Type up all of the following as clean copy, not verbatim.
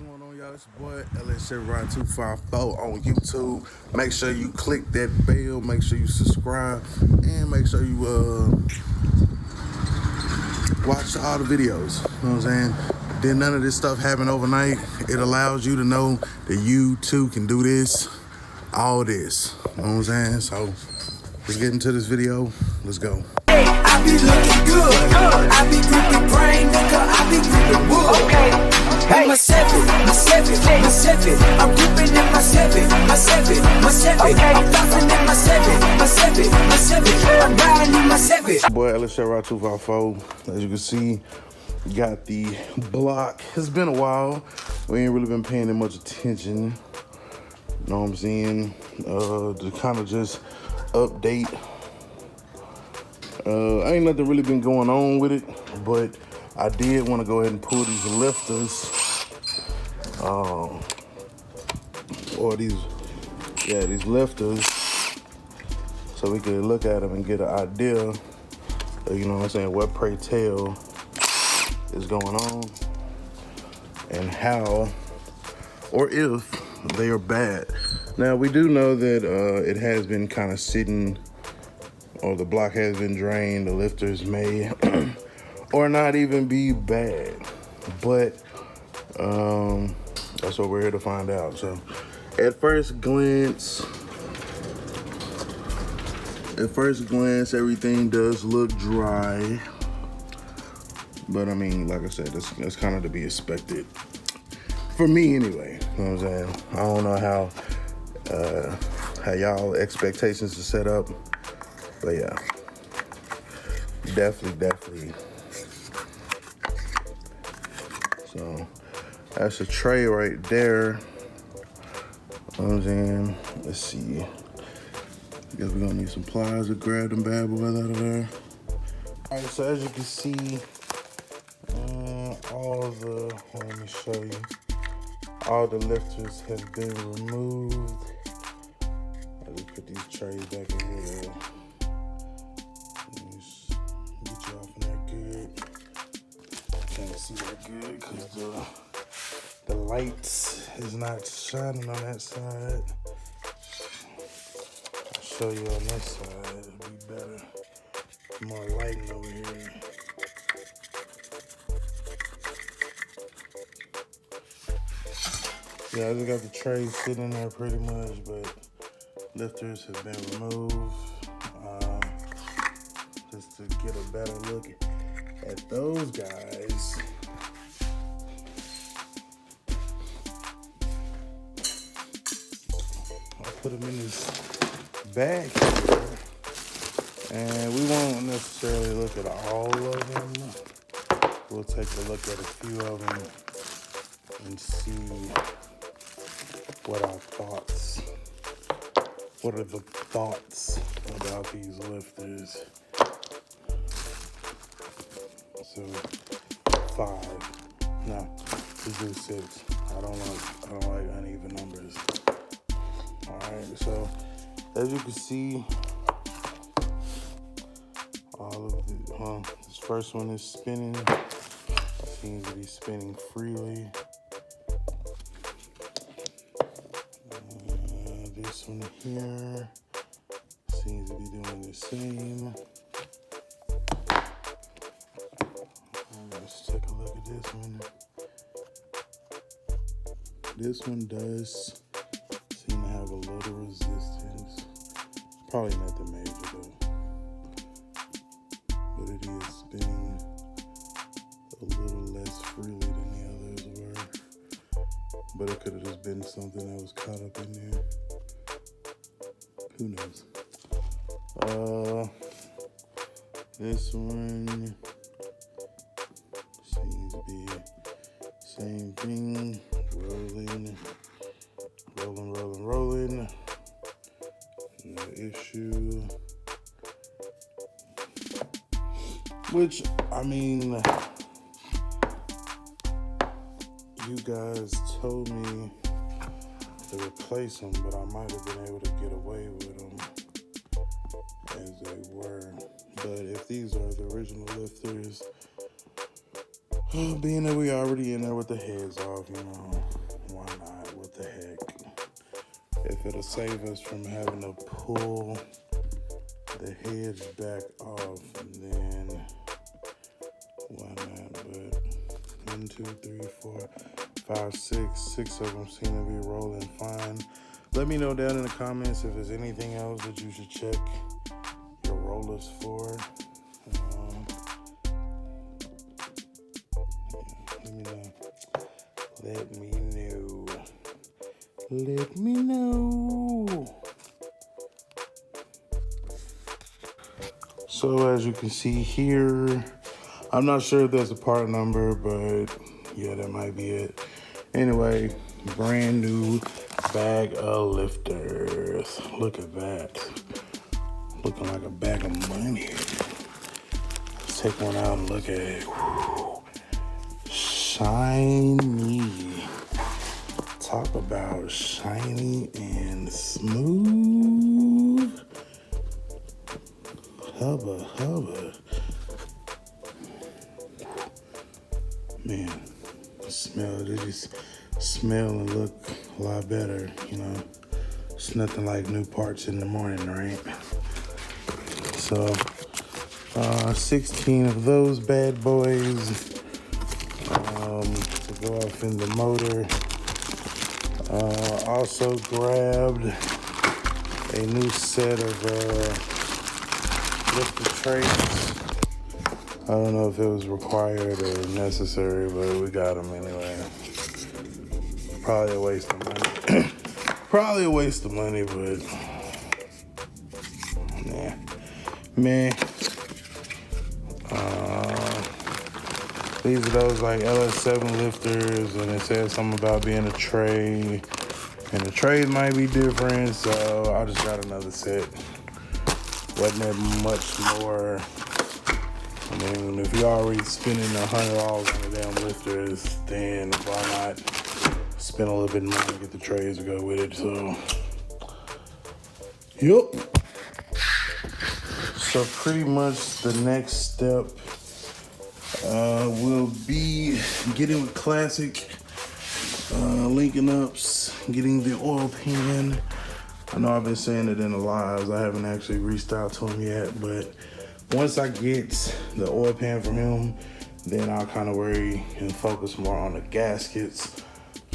going on, y'all? It's your boy LS254 on YouTube. Make sure you click that bell, make sure you subscribe, and make sure you watch all the videos. You know what I'm saying? Then none of this stuff happen overnight. It allows you to know that you too can do this, all this. You know what I'm saying? So let's get into this video. Let's go. I be looking good. I be gripping brain, nigga. I be gripping wood. Okay. Hey, my seven. I'm gripping in my seven. Okay. I'm flossing in my seven. I'm riding in my seven. Boy, LS254. As you can see, got the block. It's been a while. We ain't really been paying that much attention. You know what I'm saying? To kind of just update. Ain't nothing really been going on with it, but I did want to go ahead and pull these lifters, these lifters, so we could look at them and get an idea of, you know what I'm saying, what pray tell is going on and how or if they are bad. Now, we do know that it has been kind of sitting, or the block has been drained. The lifters may or not even be bad, but that's what we're here to find out. So at first glance, everything does look dry, but I mean, like I said, that's kind of to be expected for me anyway. You know what I'm saying? I don't know how y'all expectations are set up. But yeah, definitely. So that's a tray right there. You know what I'm saying? Let's see. I guess we're gonna need some pliers to grab them bad boys out of there. All right, so as you can see, let me show you. All the lifters have been removed. Let me put these trays back in here. Can't see that good because the lights is not shining on that side. I'll show you on this side, it'll be better. More lighting over here. Yeah, I just got the tray sitting there pretty much, but lifters have been removed just to get a better look at those guys. I'll put them in this bag here, and we won't necessarily look at all of them. We'll take a look at a few of them and see what are the thoughts about these lifters. So 5. No, let's do 6. I don't like uneven numbers. All right, so as you can see, all of the this first one is spinning. It seems to be spinning freely. This one here seems to be doing the same. Let's take a look at this one. This one does seem to have a little resistance. Probably nothing major though. But it is spinning a little less freely than the others were. But it could have just been something that was caught up in there. Who knows? This one seems to be same thing, rolling. No issue. Which, I mean, you guys told me to replace them, but I might have been able to get away with them as they were. But if these are the original lifters, being that we already in there with the heads off, you know, Why not? What the heck? If it'll save us from having to pull the heads back off, then why not? But 1, 2, 3, 4, 5, 6. 6 of them seem to be rolling fine. Let me know down in the comments if there's anything else that you should check your rollers for. Let me know. Let me know. Let me know. So as you can see here, I'm not sure if there's a part number, but yeah, that might be it. Anyway, brand new bag of lifters. Look at that. Looking like a bag of money. Let's take one out and look at it. Whew. Shiny. Talk about shiny and smooth. Hubba, hubba. Man, they just smell and look a lot better, you know. It's nothing like new parts in the morning, right? So, 16 of those bad boys to go off in the motor. Also grabbed a new set of lifter trays. I don't know if it was required or necessary, but we got them anyway. Probably a waste of money. Probably a waste of money, but nah. Man. These are those like LS7 lifters, and it says something about being a tray. And the trays might be different, so I just got another set. Wasn't that much more. I mean, if you're already spending $100 on the damn lifters, then why not spend a little bit more to get the trays to go with it? So, yep. So pretty much the next step will be getting with Classic, linking ups, getting the oil pan. I know I've been saying it in the lives. I haven't actually reached out to him yet, but once I get the oil pan from him, then I'll kind of worry and focus more on the gaskets.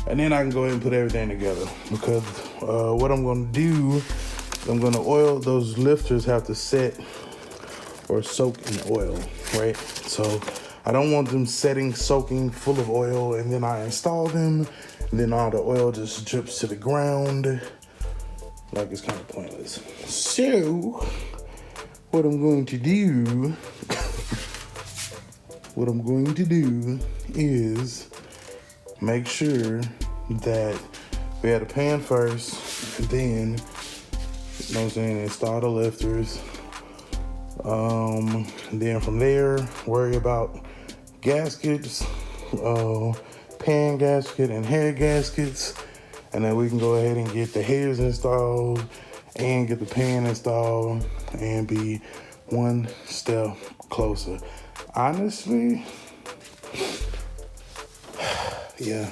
And then I can go ahead and put everything together. Because what I'm going to do, I'm going to oil, those lifters have to set or soak in oil, right? So I don't want them soaking full of oil, and then I install them, and then all the oil just drips to the ground. Like, it's kind of pointless. So what I'm going to do is make sure that we had a pan first, and then, you know what I'm saying, install the lifters. Then from there, worry about gaskets, pan gasket and head gaskets, and then we can go ahead and get the heads installed and get the pan installed and be one step closer. Honestly, yeah,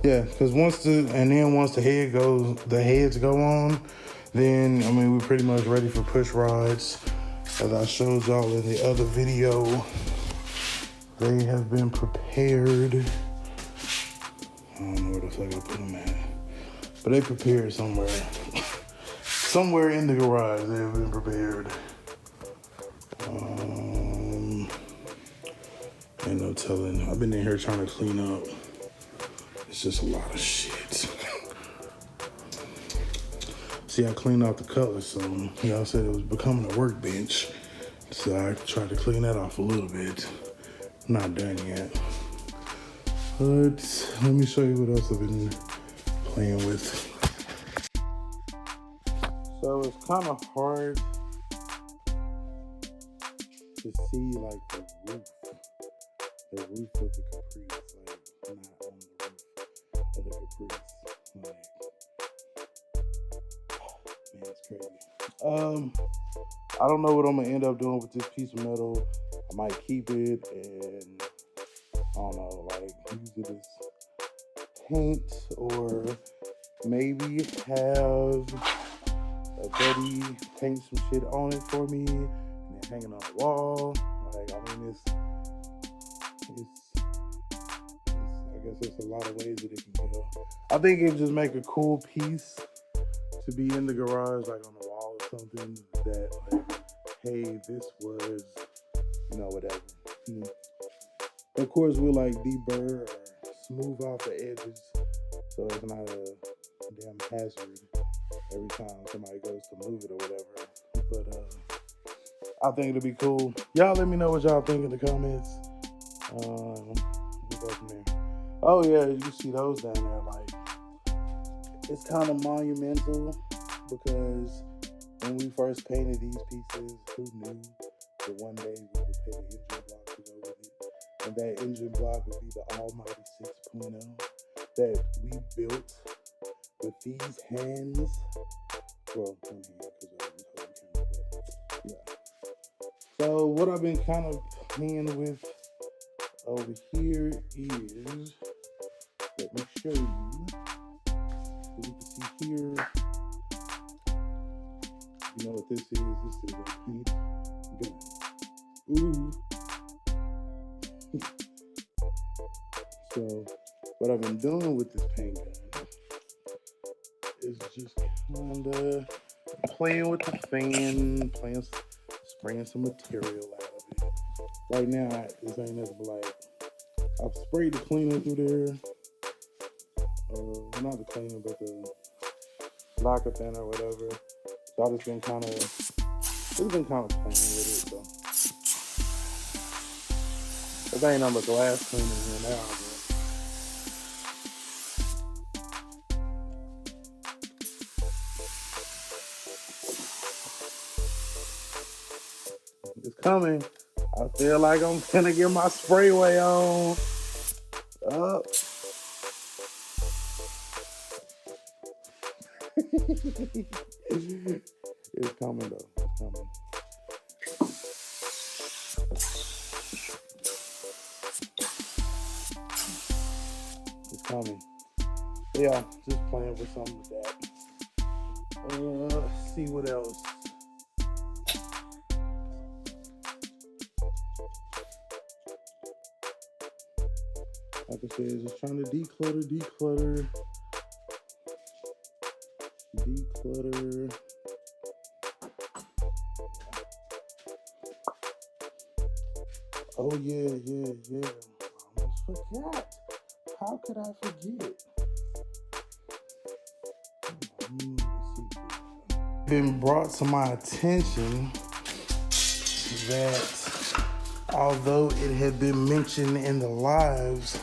because once the heads go on, then I mean we're pretty much ready for push rods. As I showed y'all in the other video, they have been prepared. I don't know where the fuck I put them at, but they prepared somewhere. Somewhere in the garage, they have been prepared. Ain't no telling. I've been in here trying to clean up. It's just a lot of shit. See, I cleaned out the Cutlass, so y'all said it was becoming a workbench. So I tried to clean that off a little bit. Not done yet. But let me show you what else I've been playing with. So it's kind of hard to see like the roof of the Caprice, like not on the roof of the Caprice. Like, man, it's crazy. I don't know what I'm gonna end up doing with this piece of metal. I might keep it and I don't know, like use it as paint, or maybe have a buddy paint some shit on it for me and then hang it on the wall. Like, I mean, I guess there's a lot of ways that it can go. I think it just make a cool piece to be in the garage, like on the wall or something, that like, hey, this was, you know, whatever. Of course, we'll like deburr or smooth off the edges so it's not a damn hazard every time somebody goes to move it or whatever. But I think it'll be cool. Y'all let me know what y'all think in the comments. We'll go from there. Oh yeah, you see those down there. Like, it's kind of monumental because when we first painted these pieces, who knew that one day we would paint an engine block to go with it, and that engine block would be the almighty 6.0 that we built with these hands. Well, one hand because I was holding the camera, but yeah. So what I've been kind of playing with over here is, let me show you. So you can see here, you know what this is? This is a paint gun. Ooh. So what I've been doing with this paint gun is just kind of playing with the fan, spraying some material out of it. Right now, this ain't nothing but like, I've sprayed the cleaner through there. Well, not the cleaner, but the locker thin or whatever. So I've just been kind of playing with it. So there ain't nothing but glass cleaner here now. It's coming. I feel like I'm gonna get my sprayway on. Up. It's coming though. It's coming. It's coming. Yeah, just playing with something with that. Let's see what else. Like I said, just trying to declutter. Oh yeah. I almost forgot. How could I forget? Been brought to my attention that although it had been mentioned in the lives,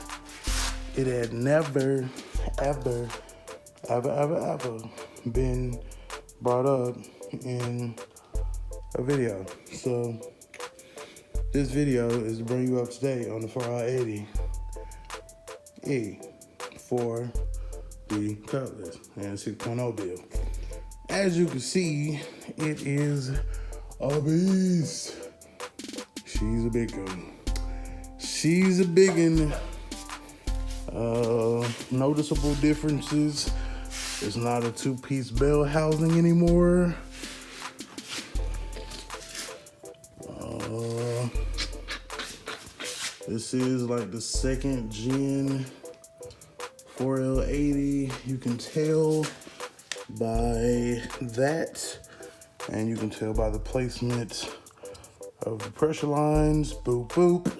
it had never, ever been brought up in a video. So this video is to bring you up to date on the 480E for the Cutlass and 6.0 build. As you can see, it is a beast. She's a big one. She's a big one. Noticeable differences. It's not a two-piece bell housing anymore. This is like the second gen 4L80. You can tell by that, and you can tell by the placement of the pressure lines. Boop, boop.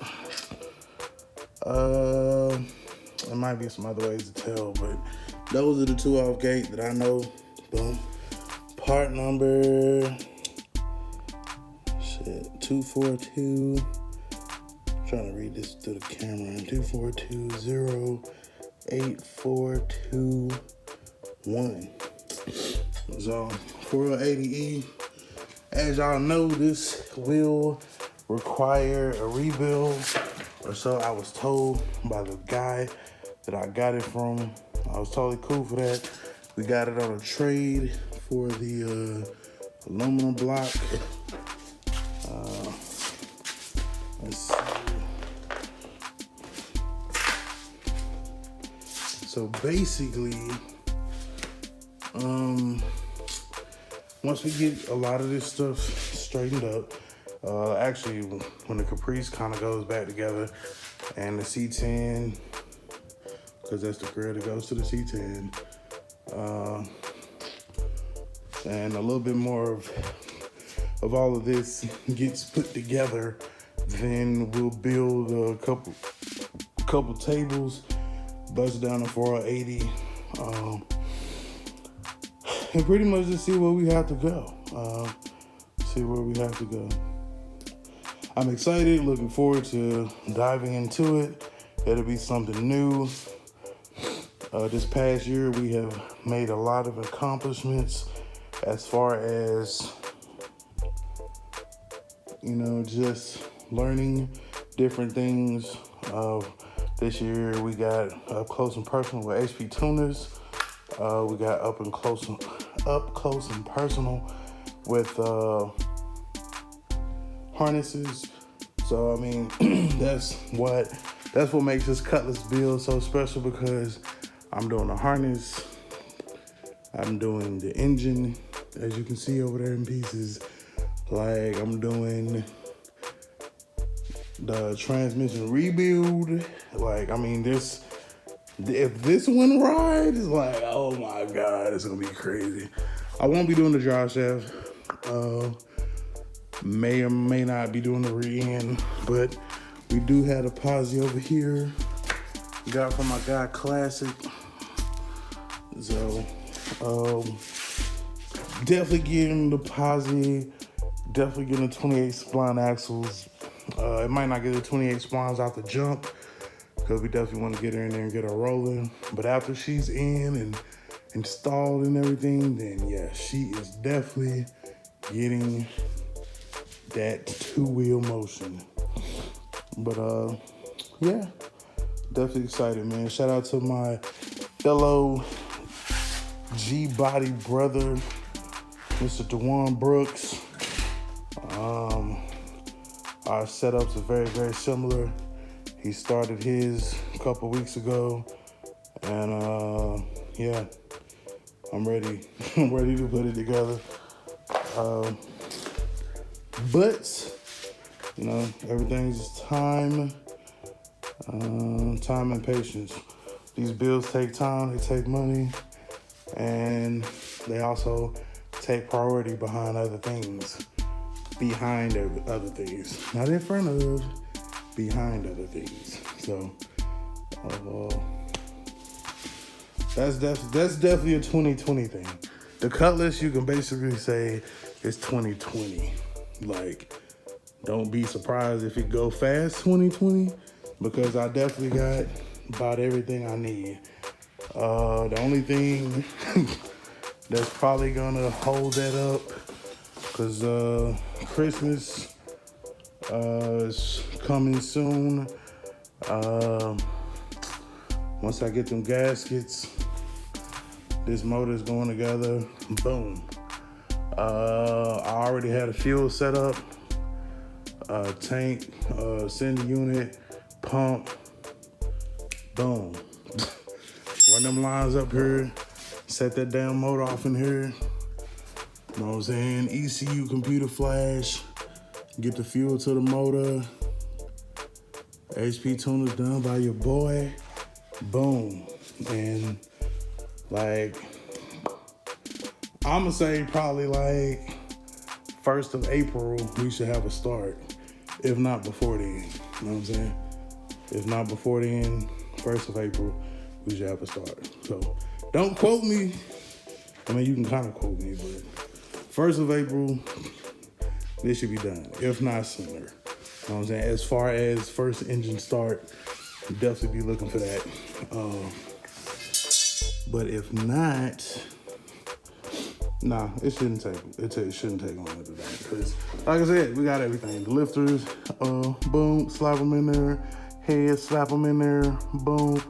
There might be some other ways to tell, but those are the two off gate that I know. Boom. Part number 242. I'm trying to read this through the camera. 2420841. So 480E. As y'all know, this will require a rebuild, or so I was told by the guy that I got it from. I was totally cool for that. We got it on a trade for the aluminum block. Let's see. So basically, once we get a lot of this stuff straightened up, actually when the Caprice kind of goes back together and the C10, because that's the grill that goes to the C10, and a little bit more of all of this gets put together, then we'll build a couple tables, bust down a 480, and pretty much just see where we have to go. I'm excited, looking forward to diving into it. It'll be something new. This past year, we have made a lot of accomplishments as far as, just learning different things. This year, we got up close and personal with HP tuners. We got up close and personal with harnesses. So I mean, that's what makes this Cutlass build so special, because I'm doing the harness, I'm doing the engine, as you can see over there in pieces. Like, I'm doing the transmission rebuild. Like, I mean, if this one right, it's like, oh my God, it's gonna be crazy. I won't be doing the drive shaft. May or may not be doing the rear end, but we do have a posi over here. Got from my guy Classic. So, definitely getting the posi, definitely getting the 28 spline axles. It might not get the 28 splines out the jump, because we definitely want to get her in there and get her rolling. But after she's in and installed and everything, then yeah, she is definitely getting that two-wheel motion. But yeah, definitely excited, man. Shout out to my fellow G-Body brother, Mr. DeJuan Brooks. Our setups are very, very similar. He started his a couple weeks ago, and yeah, I'm ready. I'm ready to put it together. But everything's just time and patience. These bills take time, they take money, and they also take priority behind other things. Not in front of, behind other things. So that's definitely a 2020 thing. The Cutlass, you can basically say, is 2020. Like, don't be surprised if it go fast 2020, because I definitely got about everything I need. The only thing that's probably gonna hold that up, because Christmas is coming soon. Once I get them gaskets, this motor's going together, boom. I already had a fuel set up, tank, sender unit, pump, boom. Run them lines up here, set that damn motor off in here. You know what I'm saying? ECU computer flash, get the fuel to the motor. HP tuner's done by your boy, boom. And like, I'ma say probably like 1st of April, we should have a start. If not before then, you know what I'm saying? If not before then, 1st of April, we should have a start. So don't quote me. I mean, you can kind of quote me, but 1st of April, this should be done. If not sooner. You know what I'm saying? As far as first engine start, definitely be looking for that. But if not, nah, it shouldn't take longer than that. Because, like I said, we got everything. The lifters, boom, slap them in there. Head, slap them in there, boom.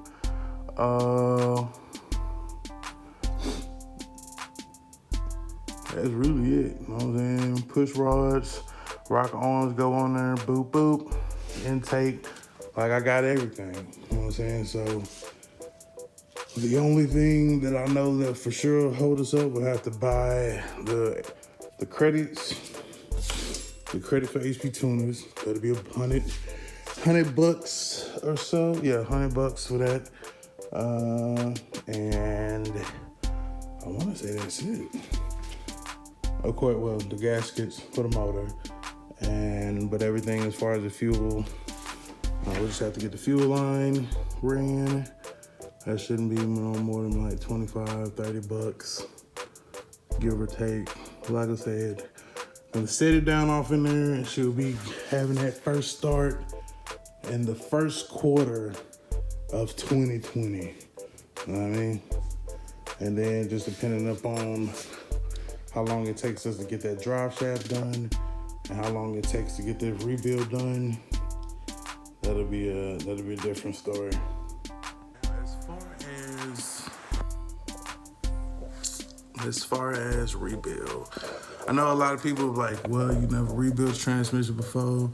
That's really it. You know what I'm saying? Push rods, rocker arms go on there, boop, boop. Intake. Like, I got everything. You know what I'm saying? So, The only thing that I know that for sure will hold us up, we'll have to buy the credits. The credit for HP tuners. That'll be $100 or so. Yeah, $100 for that. And I want to say that's it. Of course, well, the gaskets for the motor, but everything as far as the fuel, we just have to get the fuel line ran. That shouldn't be no more than like $25-$30, give or take. Like I said, gonna set it down off in there, and she'll be having that first start in the first quarter of 2020. You know what I mean? And then just depending upon how long it takes us to get that drive shaft done and how long it takes to get that rebuild done, that'll be a different story. As far as rebuild, I know a lot of people are like, well, you never rebuilt transmission before,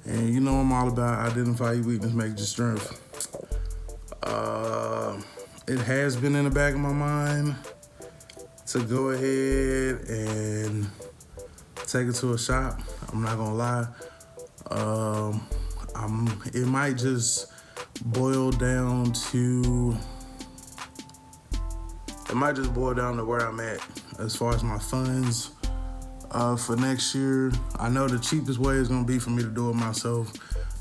and you know I'm all about identify your weakness, make your strength. It has been in the back of my mind to go ahead and take it to a shop. I'm not gonna lie. It might just boil down to where I'm at as far as my funds for next year. I know the cheapest way is gonna be for me to do it myself,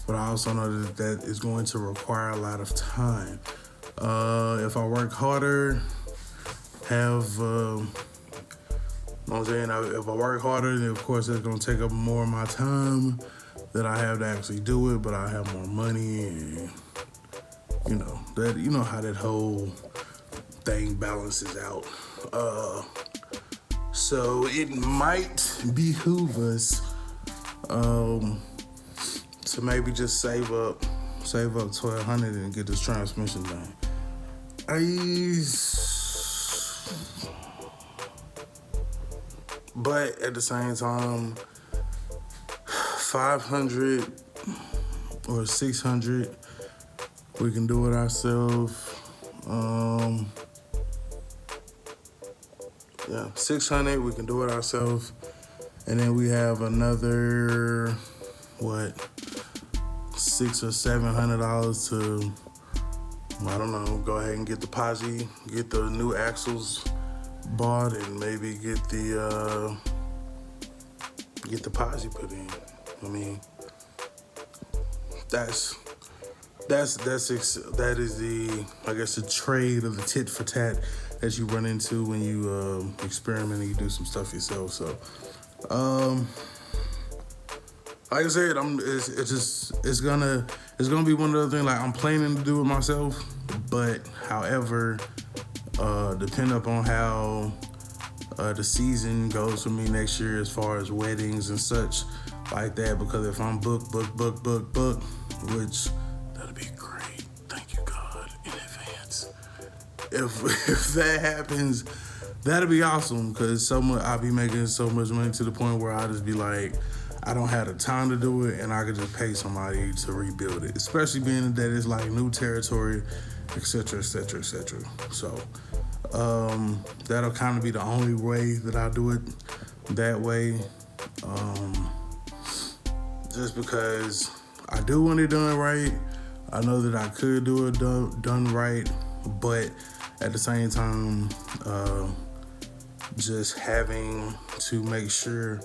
but I also know that is going to require a lot of time. If I work harder, if I work harder, then of course it's gonna take up more of my time that I have to actually do it, but I have more money, and you know how that whole thing balances out. So it might behoove us to maybe just save up $1,200 and get this transmission done. But at the same time, $500 or $600, we can do it ourselves. $600, we can do it ourselves. And then we have another, $600 or $700 to, I don't know, go ahead and get the posi, get the new axles bought, and maybe get the posi put in. I mean, that is the, I guess, the trade of the tit for tat that you run into when you experiment and you do some stuff yourself. So, like I said, it's gonna be one of those things. Like, I'm planning to do it myself, but however, depending upon how the season goes for me next year as far as weddings and such like that, because if I'm booked, which that'll be great. Thank you, God, in advance. If that happens, that'll be awesome, because I'll be making so much money to the point where I'll just be like, I don't have the time to do it, and I could just pay somebody to rebuild it, especially being that it's like new territory, etc., etc., etc. So that'll kind of be the only way that I do it that way, just because I do want it done right. I know that I could do it done right, but at the same time, just having to make sure,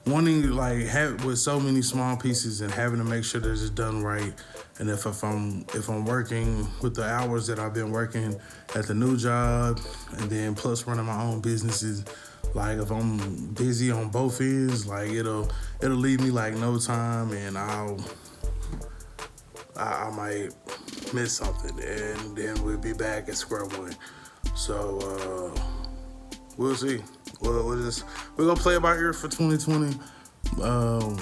with so many small pieces and having to make sure that it's done right. And if I'm working with the hours that I've been working at the new job, and then plus running my own businesses, like if I'm busy on both ends, like it'll leave me like no time, and I might miss something, and then we'll be back at square one. So we'll see. We're gonna play it by ear for 2020, and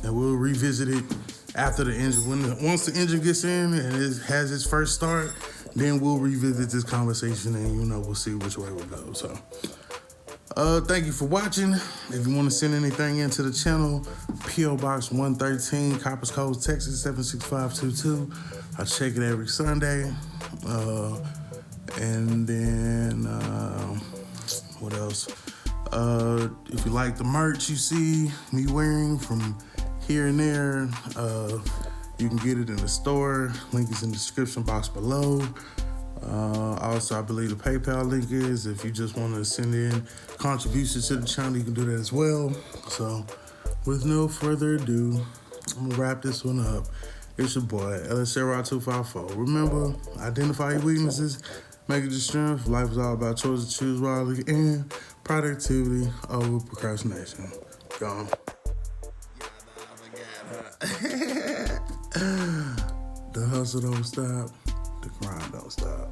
we'll revisit it after the engine. Once the engine gets in and it has its first start, then we'll revisit this conversation, and we'll see which way we'll go. So thank you for watching. If you want to send anything into the channel, P.O. Box 113, Coppers Cove, Texas 76522. I check it every Sunday. And then, what else? If you like the merch you see me wearing from here and there, you can get it in the store. Link is in the description box below. Also, I believe the PayPal link is, if you just want to send in contributions to the channel, you can do that as well. So, with no further ado, I'm gonna wrap this one up. It's your boy, LSRY254. Remember, identify your weaknesses, make it your strength. Life is all about choices to choose wisely and productivity over procrastination. Gone. The hustle don't stop, the grind don't stop.